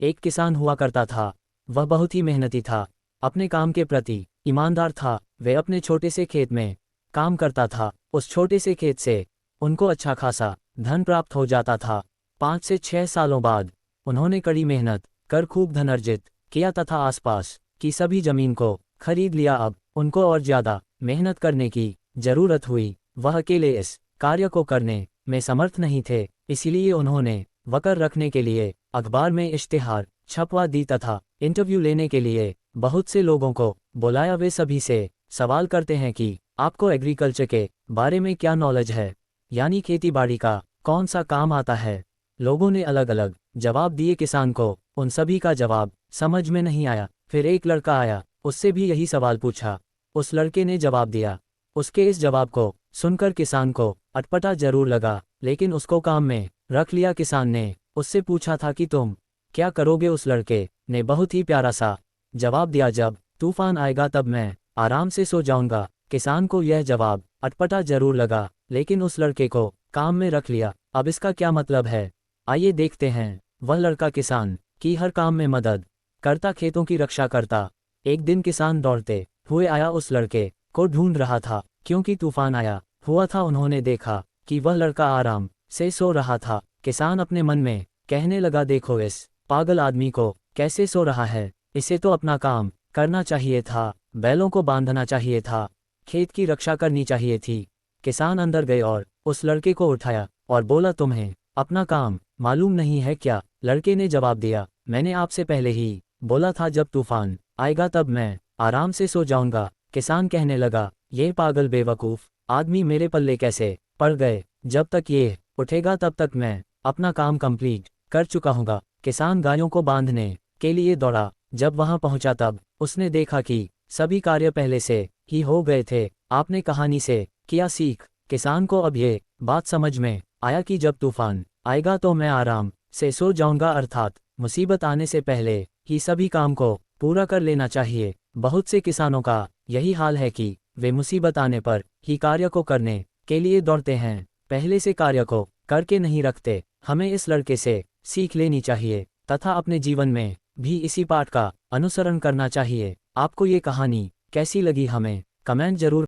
एक किसान हुआ करता था। वह बहुत ही मेहनती था, अपने काम के प्रति ईमानदार था। वह अपने छोटे से खेत में काम करता था। उस छोटे से खेत से उनको अच्छा खासा धन प्राप्त हो जाता था। 5 से 6 सालों बाद उन्होंने कड़ी मेहनत कर खूब धन अर्जित किया तथा आसपास की सभी जमीन को खरीद लिया। अब उनको और ज्यादा मेहनत करने की जरूरत हुई। वह अकेले इस कार्य को करने में समर्थ नहीं थे, इसलिए उन्होंने वकर रखने के लिए अखबार में इश्तिहार छपवा दी तथा इंटरव्यू लेने के लिए बहुत से लोगों को बुलाया। वे सभी से सवाल करते हैं कि आपको एग्रीकल्चर के बारे में क्या नॉलेज है, यानी खेती बाड़ी का कौन सा काम आता है। लोगों ने अलग अलग जवाब दिए। किसान को उन सभी का जवाब समझ में नहीं आया। फिर एक लड़का आया, उससे भी यही सवाल पूछा। उस लड़के ने जवाब दिया। उसके इस जवाब को सुनकर किसान को अटपटा जरूर लगा, लेकिन उसको काम में रख लिया। किसान ने उससे पूछा था कि तुम क्या करोगे। उस लड़के ने बहुत ही प्यारा सा जवाब दिया, जब तूफान आएगा तब मैं आराम से सो जाऊंगा। किसान को यह जवाब अटपटा जरूर लगा, लेकिन उस लड़के को काम में रख लिया। अब इसका क्या मतलब है, आइए देखते हैं। वह लड़का किसान की हर काम में मदद करता, खेतों की रक्षा करता। एक दिन किसान दौड़ते हुए आया, उस लड़के को ढूंढ रहा था क्योंकि तूफान आया हुआ था। उन्होंने देखा कि वह लड़का आराम से सो रहा था। किसान अपने मन में कहने लगा, देखो इस पागल आदमी को कैसे सो रहा है। इसे तो अपना काम करना चाहिए था, बैलों को बांधना चाहिए था, खेत की रक्षा करनी चाहिए थी। किसान अंदर गए और उस लड़के को उठाया और बोला, तुम्हें अपना काम मालूम नहीं है क्या। लड़के ने जवाब दिया, मैंने आपसे पहले ही बोला था जब तूफान आएगा तब मैं आराम से सो जाऊंगा। किसान कहने लगा, ये पागल बेवकूफ़ आदमी मेरे पल्ले कैसे पड़ गए। जब तक ये उठेगा तब तक मैं अपना काम कंप्लीट कर चुका हूँगा। किसान गायों को बांधने के लिए दौड़ा। जब वहां पहुंचा तब उसने देखा कि सभी कार्य पहले से ही हो गए थे। आपने कहानी से किया सीख। किसान को अब ये बात समझ में आया कि जब तूफान आएगा तो मैं आराम से सो जाऊंगा, अर्थात मुसीबत आने से पहले ही सभी काम को पूरा कर लेना चाहिए। बहुत से किसानों का यही हाल है कि वे मुसीबत आने पर ही कार्य को करने के लिए दौड़ते हैं, पहले से कार्य को करके नहीं रखते। हमें इस लड़के से सीख लेनी चाहिए तथा अपने जीवन में भी इसी पाठ का अनुसरण करना चाहिए। आपको ये कहानी कैसी लगी, हमें कमेंट जरूर